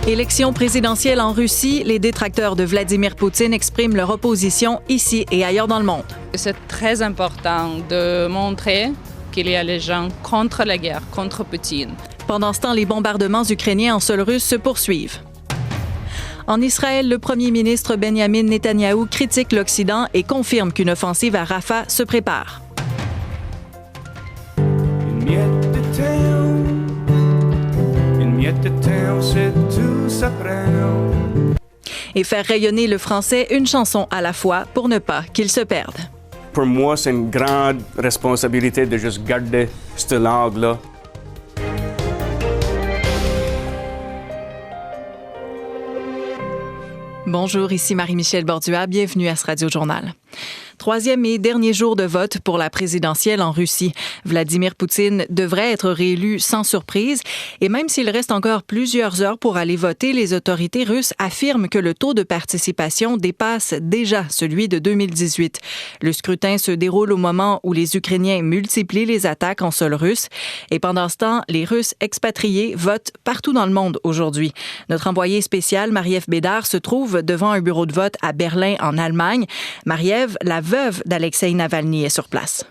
Élection présidentielle en Russie, les détracteurs de Vladimir Poutine expriment leur opposition ici et ailleurs dans le monde. C'est très important de montrer qu'il y a les gens contre la guerre, contre Poutine. Pendant ce temps, les bombardements ukrainiens en sol russe se poursuivent. En Israël, le premier ministre Benyamin Netanyahou critique l'Occident et confirme qu'une offensive à Rafah se prépare. Et faire rayonner le français une chanson à la fois pour ne pas qu'il se perde. Pour moi, c'est une grande responsabilité de juste garder cette langue-là. Bonjour, ici Marie-Michel Bordua. Bienvenue à ce Radio-Journal. Troisième et dernier jour de vote pour la présidentielle en Russie. Vladimir Poutine devrait être réélu sans surprise. Et même s'il reste encore plusieurs heures pour aller voter, les autorités russes affirment que le taux de participation dépasse déjà celui de 2018. Le scrutin se déroule au moment où les Ukrainiens multiplient les attaques en sol russe. Et pendant ce temps, les Russes expatriés votent partout dans le monde aujourd'hui. Notre envoyé spécial, Marie-Ève Bédard, se trouve devant un bureau de vote à Berlin, en Allemagne. Marie-Ève, la veuve d'Alexeï Navalny est sur place.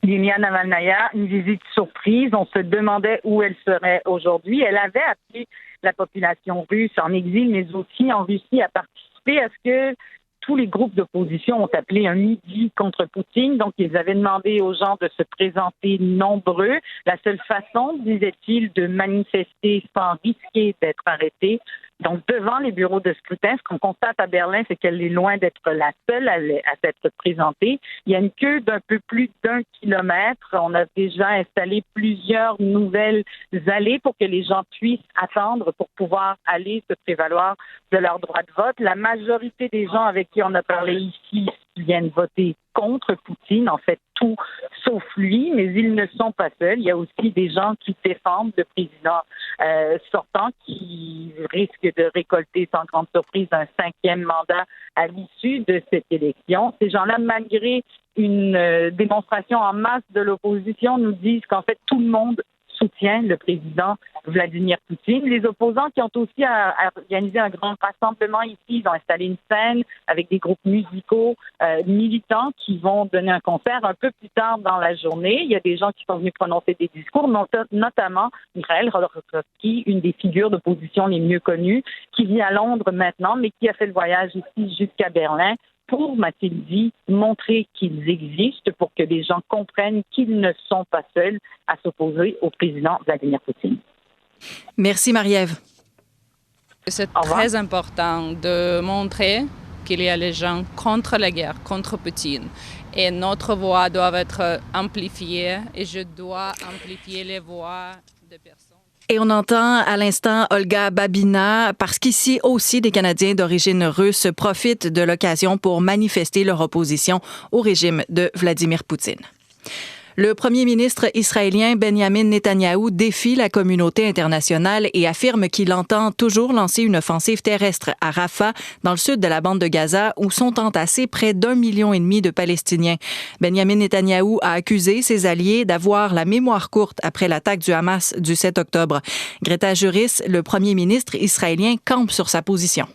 Yulia Navalnaya, une visite surprise. On se demandait où elle serait aujourd'hui. Elle avait appelé la population russe en exil, mais aussi en Russie, à participer à ce que tous les groupes d'opposition ont appelé un midi contre Poutine. Donc, ils avaient demandé aux gens de se présenter nombreux. La seule façon, disait-il, de manifester sans risquer d'être arrêté. Donc, devant les bureaux de scrutin, ce qu'on constate à Berlin, c'est qu'elle est loin d'être la seule à s'être présentée. Il y a une queue d'un peu plus d'1 kilomètre. On a déjà installé plusieurs nouvelles allées pour que les gens puissent attendre pour pouvoir aller se prévaloir de leur droit de vote. La majorité des gens avec qui on a parlé ici viennent voter contre Poutine, en fait tout sauf lui, mais ils ne sont pas seuls. Il y a aussi des gens qui défendent le président sortant qui risque de récolter sans grande surprise un 5e mandat à l'issue de cette élection. Ces gens-là, malgré une démonstration en masse de l'opposition, nous disent qu'en fait tout le monde soutient le président Vladimir Poutine. Les opposants qui ont aussi organisé un grand rassemblement ici, ils ont installé une scène avec des groupes musicaux militants qui vont donner un concert un peu plus tard dans la journée. Il y a des gens qui sont venus prononcer des discours, notamment Mikhail Khodorkovsky, une des figures d'opposition les mieux connues, qui vit à Londres maintenant, mais qui a fait le voyage ici jusqu'à Berlin pour, m'a-t-il dit, montrer qu'ils existent, pour que les gens comprennent qu'ils ne sont pas seuls à s'opposer au président Vladimir Poutine. Merci Marie-Ève. C'est très important de montrer qu'il y a les gens contre la guerre, contre Poutine. Et notre voix doit être amplifiée et je dois amplifier les voix de personnes. Et on entend à l'instant Olga Babina, parce qu'ici aussi des Canadiens d'origine russe profitent de l'occasion pour manifester leur opposition au régime de Vladimir Poutine. Le premier ministre israélien Benyamin Netanyahou défie la communauté internationale et affirme qu'il entend toujours lancer une offensive terrestre à Rafah, dans le sud de la bande de Gaza, où sont entassés près d'1,5 million de Palestiniens. Benyamin Netanyahou a accusé ses alliés d'avoir la mémoire courte après l'attaque du Hamas du 7 octobre. Greta Juris, le premier ministre israélien, campe sur sa position.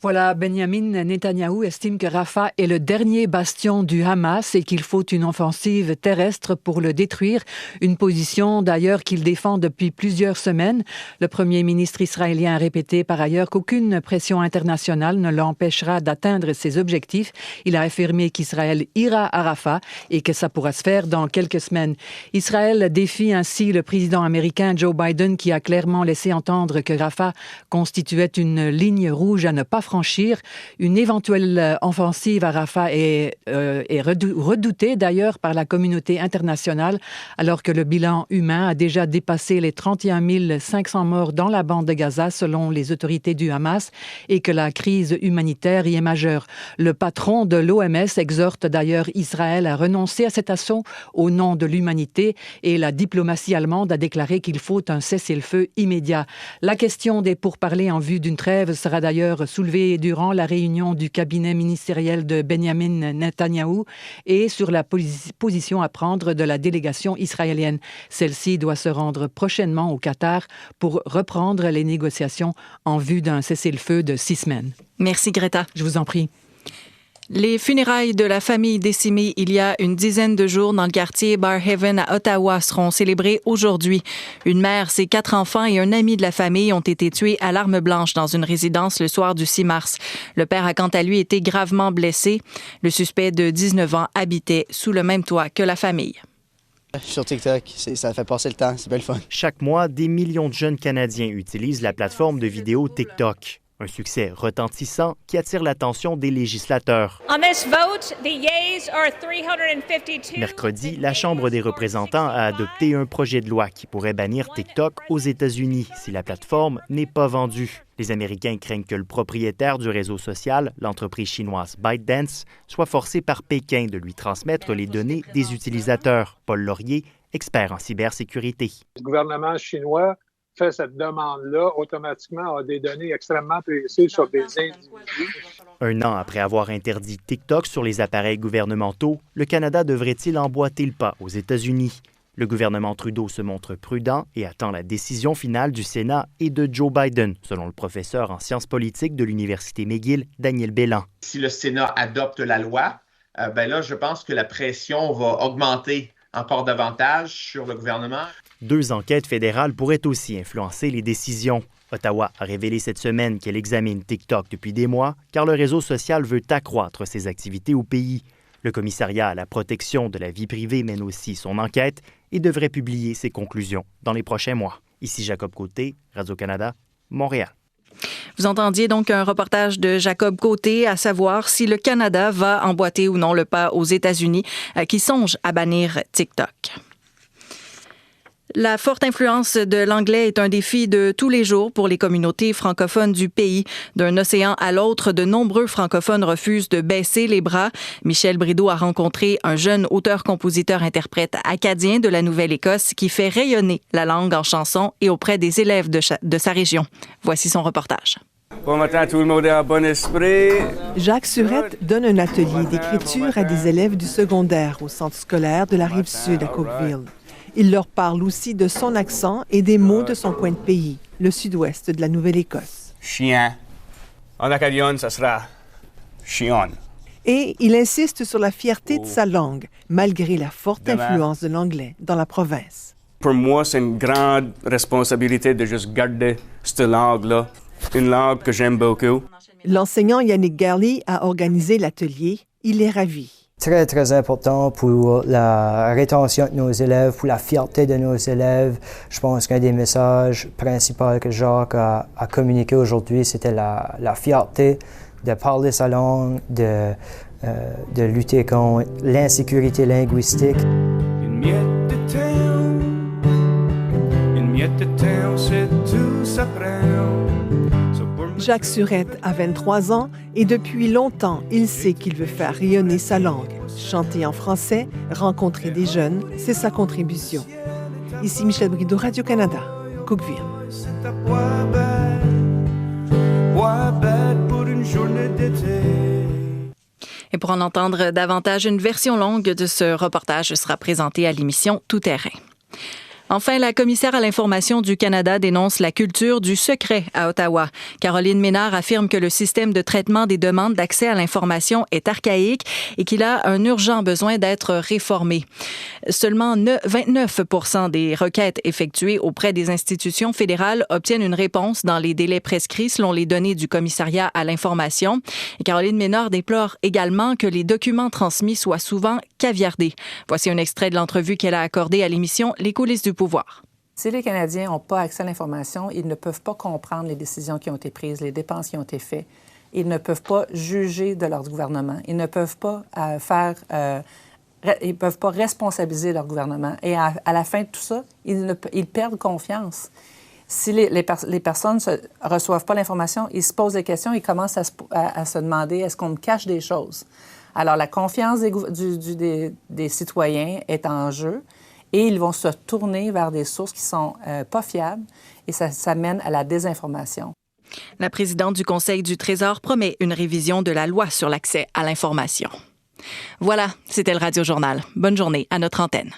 Voilà, Benyamin Netanyahou estime que Rafah est le dernier bastion du Hamas et qu'il faut une offensive terrestre pour le détruire. Une position d'ailleurs qu'il défend depuis plusieurs semaines. Le premier ministre israélien a répété par ailleurs qu'aucune pression internationale ne l'empêchera d'atteindre ses objectifs. Il a affirmé qu'Israël ira à Rafah et que ça pourra se faire dans quelques semaines. Israël défie ainsi le président américain Joe Biden qui a clairement laissé entendre que Rafah constituait une ligne rouge à ne pas franchir. Une éventuelle offensive à Rafah est redoutée d'ailleurs par la communauté internationale, alors que le bilan humain a déjà dépassé les 31 500 morts dans la bande de Gaza selon les autorités du Hamas et que la crise humanitaire y est majeure. Le patron de l'OMS exhorte d'ailleurs Israël à renoncer à cet assaut au nom de l'humanité et la diplomatie allemande a déclaré qu'il faut un cessez-le-feu immédiat. La question des pourparlers en vue d'une trêve sera d'ailleurs soulevée durant la réunion du cabinet ministériel de Benyamin Netanyahou et sur la position à prendre de la délégation israélienne. Celle-ci doit se rendre prochainement au Qatar pour reprendre les négociations en vue d'un cessez-le-feu de 6 semaines. Merci Greta. Je vous en prie. Les funérailles de la famille décimée il y a une dizaine de jours dans le quartier Barrhaven à Ottawa seront célébrées aujourd'hui. Une mère, ses 4 enfants et un ami de la famille ont été tués à l'arme blanche dans une résidence le soir du 6 mars. Le père a quant à lui été gravement blessé. Le suspect de 19 ans habitait sous le même toit que la famille. Sur TikTok, ça fait passer le temps, c'est belle fun. Chaque mois, des millions de jeunes Canadiens utilisent la plateforme de vidéo TikTok. Un succès retentissant qui attire l'attention des législateurs. Mercredi, la Chambre des représentants a adopté un projet de loi qui pourrait bannir TikTok aux États-Unis si la plateforme n'est pas vendue. Les Américains craignent que le propriétaire du réseau social, l'entreprise chinoise ByteDance, soit forcé par Pékin de lui transmettre les données des utilisateurs. Paul Laurier, expert en cybersécurité. Le gouvernement chinois fait cette demande-là, automatiquement a des données extrêmement précises sur des individus. Un an après avoir interdit TikTok sur les appareils gouvernementaux, le Canada devrait-il emboîter le pas aux États-Unis? Le gouvernement Trudeau se montre prudent et attend la décision finale du Sénat et de Joe Biden, selon le professeur en sciences politiques de l'Université McGill, Daniel Bélan. Si le Sénat adopte la loi, là, je pense que la pression va augmenter encore davantage sur le gouvernement. 2 enquêtes fédérales pourraient aussi influencer les décisions. Ottawa a révélé cette semaine qu'elle examine TikTok depuis des mois car le réseau social veut accroître ses activités au pays. Le commissariat à la protection de la vie privée mène aussi son enquête et devrait publier ses conclusions dans les prochains mois. Ici Jacob Côté, Radio-Canada, Montréal. Vous entendiez donc un reportage de Jacob Côté à savoir si le Canada va emboîter ou non le pas aux États-Unis qui songent à bannir TikTok. La forte influence de l'anglais est un défi de tous les jours pour les communautés francophones du pays. D'un océan à l'autre, de nombreux francophones refusent de baisser les bras. Michel Brideau a rencontré un jeune auteur-compositeur-interprète acadien de la Nouvelle-Écosse qui fait rayonner la langue en chansons et auprès des élèves de sa région. Voici son reportage. Bon matin, tout le monde est en bon esprit. Jacques Surette donne un atelier d'écriture à des élèves du secondaire au centre scolaire de la Rive-Sud à Cookeville. Il leur parle aussi de son accent et des mots de son coin de pays, le sud-ouest de la Nouvelle-Écosse. Chien. En acadien, ça sera chion. Et il insiste sur la fierté de sa langue, malgré la forte influence de l'anglais dans la province. Pour moi, c'est une grande responsabilité de juste garder cette langue-là, une langue que j'aime beaucoup. L'enseignant Yannick Garley a organisé l'atelier. Il est ravi. Très, très important pour la rétention de nos élèves, pour la fierté de nos élèves. Je pense qu'un des messages principaux que Jacques a communiqué aujourd'hui, c'était la fierté de parler sa langue, de lutter contre l'insécurité linguistique. Une miette de terre, c'est tout ça prend. Jacques Surette a 23 ans et depuis longtemps, il sait qu'il veut faire rayonner sa langue. Chanter en français, rencontrer des jeunes, c'est sa contribution. Ici Michel Brideau, Radio-Canada, Cookeville. Et pour en entendre davantage, une version longue de ce reportage sera présentée à l'émission Tout terrain. Enfin, la commissaire à l'information du Canada dénonce la culture du secret à Ottawa. Caroline Ménard affirme que le système de traitement des demandes d'accès à l'information est archaïque et qu'il a un urgent besoin d'être réformé. Seulement 29% des requêtes effectuées auprès des institutions fédérales obtiennent une réponse dans les délais prescrits selon les données du commissariat à l'information. Et Caroline Ménard déplore également que les documents transmis soient souvent caviardés. Voici un extrait de l'entrevue qu'elle a accordée à l'émission Les coulisses du pouvoir. Si les Canadiens n'ont pas accès à l'information, ils ne peuvent pas comprendre les décisions qui ont été prises, les dépenses qui ont été faites. Ils ne peuvent pas juger de leur gouvernement. Ils ne peuvent pas ils peuvent pas responsabiliser leur gouvernement. Et à la fin de tout ça, ils perdent confiance. Si les personnes ne reçoivent pas l'information, ils se posent des questions, ils commencent à se demander, est-ce qu'on me cache des choses? Alors, la confiance des citoyens est en jeu. Et ils vont se tourner vers des sources qui ne sont pas fiables et ça mène à la désinformation. La présidente du Conseil du Trésor promet une révision de la loi sur l'accès à l'information. Voilà, c'était le Radio Journal. Bonne journée à notre antenne.